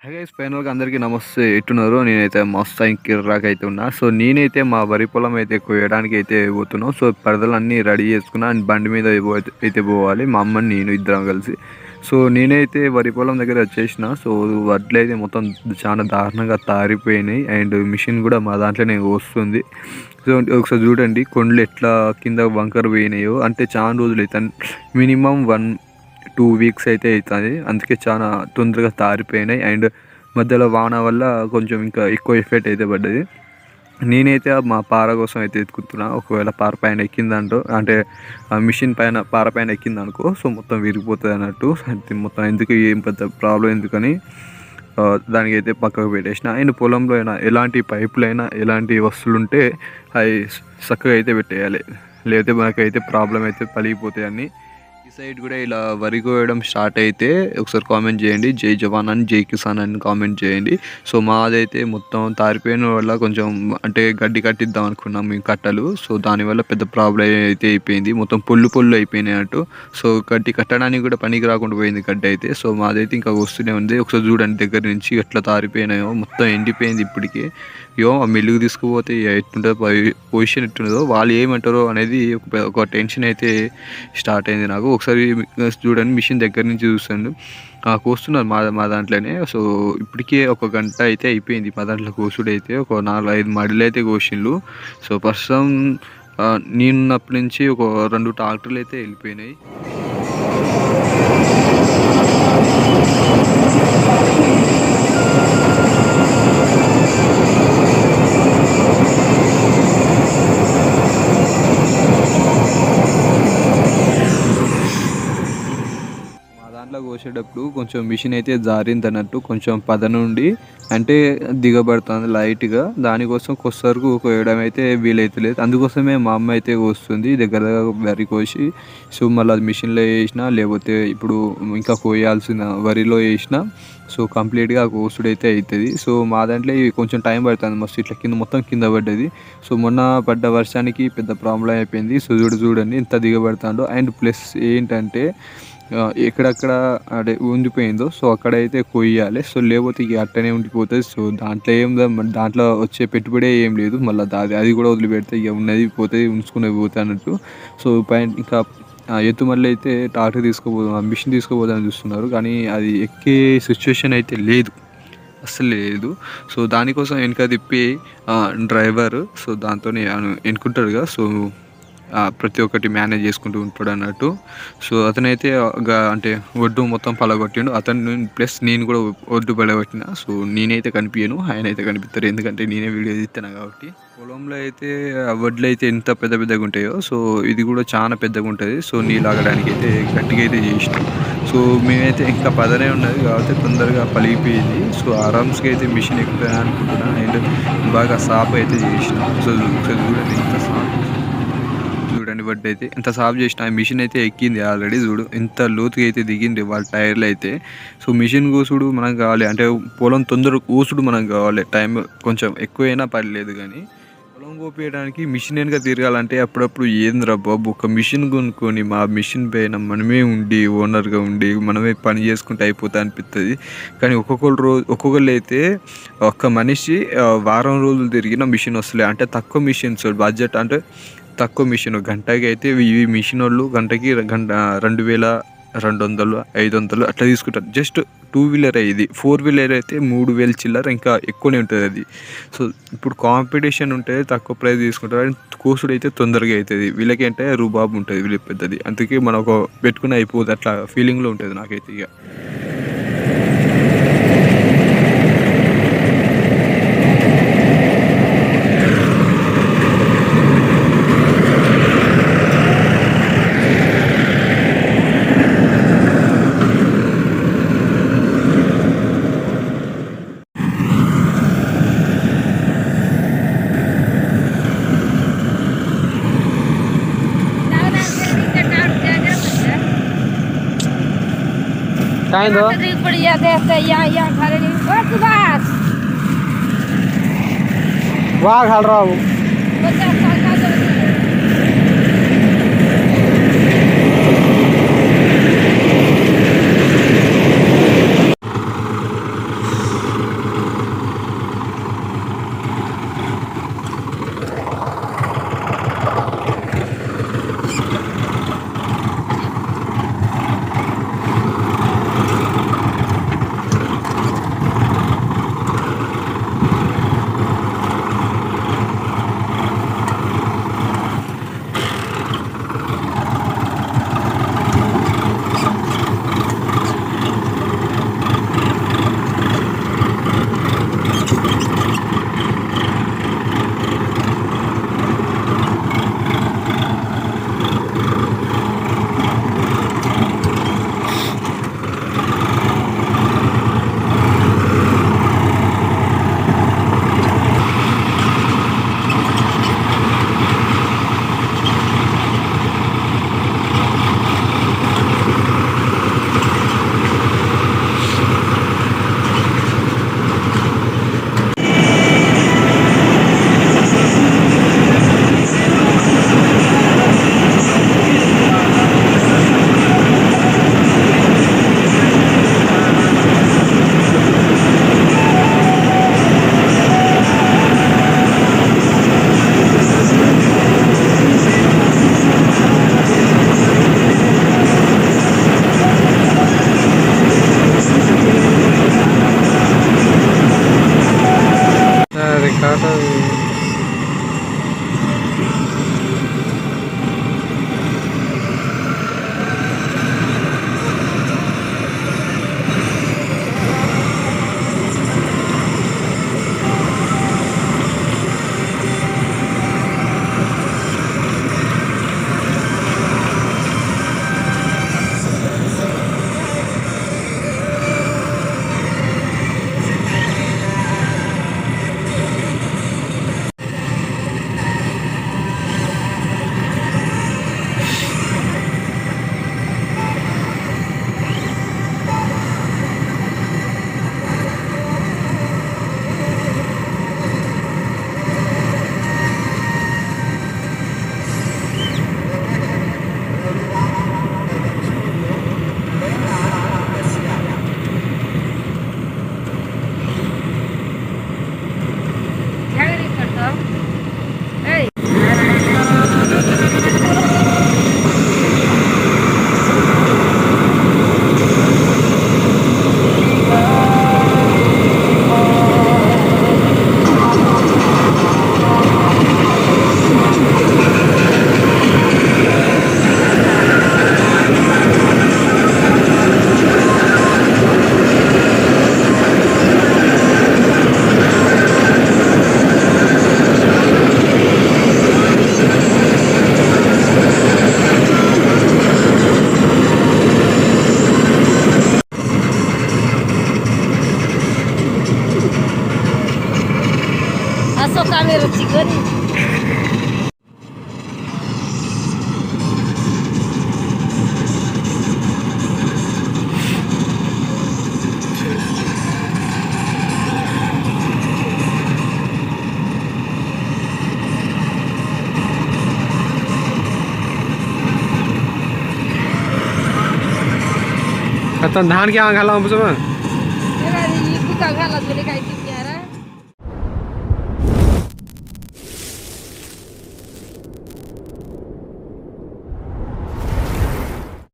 Hi guys, ఫైనల్గా అందరికీ నమస్తే. ఎట్టున్నారు? నేనైతే మస్తు కిర్రాక్ అయితే ఉన్నా. సో నేనైతే మా వరి పొలం అయితే కోయడానికి అయితే పోతున్నాం. సో పరదలన్నీ రెడీ చేసుకున్నా అండ్ బండి మీద అయితే పోవాలి. మా అమ్మని నేను ఇద్దరం కలిసి. సో నేనైతే వరి పొలం దగ్గర వచ్చేసిన. సో వడ్లు అయితే మొత్తం చాలా దారుణంగా తారిపోయినాయి అండ్ మిషన్ కూడా మా దాంట్లోనే వస్తుంది. సో ఒకసారి చూడండి కొండలు ఎట్లా కింద వంకర పోయినాయో. అంటే చాలా రోజులు అయితే మినిమం 1-2 వీక్స్ అయితే అవుతుంది. అందుకే చాలా తొందరగా తారిపోయినాయి అండ్ మధ్యలో వాన వల్ల కొంచెం ఇంకా ఎక్కువ ఎఫెక్ట్ అయితే పడ్డది. నేనైతే మా పార కోసం అయితే ఎత్తుకుతున్నా. ఒకవేళ పార పైన ఎక్కిందంటూ అంటే మిషన్ పైన పార పైన ఎక్కిందనుకో సో మొత్తం విరిగిపోతుంది అన్నట్టు. మొత్తం ఎందుకు ఏం పెద్ద ప్రాబ్లం ఎందుకని దానికైతే పక్కకు పెట్టేసిన. అండ్ పొలంలో అయినా ఎలాంటి పైపులైనా ఎలాంటి వస్తువులు ఉంటే అవి చక్కగా అయితే పెట్టేయాలి. లేకపోతే మనకైతే ప్రాబ్లం అయితే పలిగిపోతాయి అన్నీ. ఈ సైడ్ కూడా ఇలా వరి కోయడం స్టార్ట్ అయితే ఒకసారి కామెంట్ చేయండి. జై జవాన్ అని జై కిసాన్ అని కామెంట్ చేయండి. సో మాదైతే మొత్తం తారిపోయిన వల్ల కొంచెం అంటే గడ్డి కట్టిద్దాం అనుకున్నాం మేము కట్టలు. సో దానివల్ల పెద్ద ప్రాబ్లం అయితే అయిపోయింది. మొత్తం పొల్లు అయిపోయినాయి అన్నట్టు. సో గడ్డి కట్టడానికి కూడా పనికి రాకుండా పోయింది గడ్డి అయితే. సో మాదైతే ఇంకా వస్తూనే ఉంది. ఒకసారి చూడండి దగ్గర నుంచి ఎట్లా తారిపోయినాయో. మొత్తం ఎండిపోయింది ఇప్పటికే. ఆ మిల్లుకు తీసుకుపోతే ఎట్టుంటుందో పొజిషన్ ఎట్టుంటుందో వాళ్ళు ఏమంటారో అనేది ఒక టెన్షన్ అయితే స్టార్ట్ అయింది నాకు. ఒకసారి చూడండి మిషన్ దగ్గర నుంచి చూస్తాను కోస్తున్నారు మా దాంట్లోనే. సో ఇప్పటికే 1 గంట అయితే అయిపోయింది మా దాంట్లో కోసుడు అయితే. ఒక 4-5 మడులు అయితే కోసిండ్రు. సో ప్రస్తుతం నేనున్నప్పటి నుంచి ఒక 2 ట్రాక్టర్లు అయితే వెళ్ళిపోయినాయి. దాంట్లో కోసేటప్పుడు కొంచెం మిషన్ అయితే జారింది అన్నట్టు. కొంచెం నుండి అంటే దిగబడుతుంది లైట్గా. దానికోసం కొసరకు కోయడం అయితే వీలైతలేదు. అందుకోసమే మా అమ్మ అయితే కోస్తుంది దగ్గర వరి కోసి. సో మళ్ళీ అది మిషన్లో వేసినా లేకపోతే ఇప్పుడు ఇంకా కోయాల్సిన వరిలో వేసినా సో కంప్లీట్గా కోసుడు అయితే అవుతుంది. సో మా దాంట్లో కొంచెం టైం పడుతుంది. మస్తు ఇట్లా మొత్తం కింద పడ్డది. సో మొన్న పడ్డ వర్షానికి పెద్ద ప్రాబ్లం అయిపోయింది. సో చూడండి ఇంత దిగబడుతుందో. అండ్ ప్లస్ ఏంటంటే ఎక్కడక్కడ అంటే ఉండిపోయిందో సో అక్కడైతే కొయ్యాలి. సో లేకపోతే ఇక అట్టనే ఉండిపోతుంది. సో దాంట్లో వచ్చే పెట్టుబడే ఏం లేదు. మళ్ళీ అది కూడా వదిలిపెడితే ఇక ఉన్నది పోతుంది, ఉంచుకునేది పోతుంది అన్నట్టు. సో పైన ఇంకా మళ్ళీ అయితే ట్రాక్టర్ మిషన్ తీసుకోపోదామని చూస్తున్నారు. కానీ అది ఎక్కే సిచ్యువేషన్ అయితే లేదు, అస్సలు లేదు. సో దానికోసం వెనక తిప్పి డ్రైవర్ సో దాంతో ఎన్నుకుంటారు కదా. సో ప్రతి ఒక్కటి మేనేజ్ చేసుకుంటూ ఉంటాడు అన్నట్టు. సో అతనైతే అంటే ఒడ్డు మొత్తం పలగొట్టిండు. అతను ప్లస్ నేను కూడా ఒడ్డు పలగొట్టిన. సో నేనైతే కనిపించను, ఆయన అయితే కనిపిస్తారు. ఎందుకంటే నేనే వీడియో తీస్తాను కాబట్టి. పొలంలో అయితే వడ్లు అయితే ఎంత పెద్దగా ఉంటాయో సో ఇది కూడా చాలా పెద్దగా ఉంటుంది. సో నీళ్ళాగడానికి అయితే గట్టిగా అయితే చేసినాం. సో మేమైతే ఇంకా పదనే ఉన్నది కాబట్టి తొందరగా పలిగిపోయింది. సో ఆరామ్స్గా అయితే మిషన్ ఎక్కుతాను అనుకుంటున్నా. అండ్ బాగా సాఫ్ అయితే చేసినాం. సో ఒకసారి చూడండి ఎంత సాఫ్ చూడండి. వడ్డీ అయితే ఎంత సాఫ్ చేసిన మిషన్ అయితే ఎక్కింది ఆల్రెడీ. చూడు ఎంత లోతుగా అయితే దిగింది వాళ్ళ టైర్లు అయితే. సో మిషన్ కోసుడు మనకు కావాలి అంటే పొలం తొందర కోసుడు మనకు కావాలి. టైం కొంచెం ఎక్కువైనా పర్లేదు కానీ పొలం కోపేయడానికి మిషన్ వెనుక తిరగాలంటే అప్పుడప్పుడు ఏంద్రా బాబు ఒక మిషన్ కొనుక్కొని మా మిషన్ పైన మనమే ఉండి ఓనర్గా ఉండి మనమే పని చేసుకుంటే అయిపోతా అనిపిస్తుంది. కానీ ఒక్కొక్కళ్ళు అయితే ఒక్క మనిషి వారం రోజులు తిరిగిన మిషన్ వస్తలే. అంటే తక్కువ మిషన్స్ బడ్జెట్ అంటే తక్కువ మిషన్ గంటకి అయితే ఇవి మిషన్ వాళ్ళు గంటకి 2200, 500 అట్లా తీసుకుంటారు. జస్ట్ 2 వీలర్ ఇది. 4 వీలర్ అయితే 3000 చిల్లర ఇంకా ఎక్కువనే ఉంటుంది అది. సో ఇప్పుడు కాంపిటీషన్ ఉంటే తక్కువ ప్రైస్ తీసుకుంటారు. అండ్ కోసుడు అయితే తొందరగా అవుతుంది. వీళ్ళకి అంటే రూబాబు ఉంటుంది వీళ్ళకి పెద్దది. అందుకే మనం ఒక పెట్టుకుని అయిపోతుంది అట్లా ఫీలింగ్లో ఉంటుంది నాకైతే. ఇక काय दो बढ़िया देखते यहाँ खड़े नहीं बस बस वाह खा रहा हूँ दोन्ही आता धान के आंग घाला हम इकडे घाला तुला काय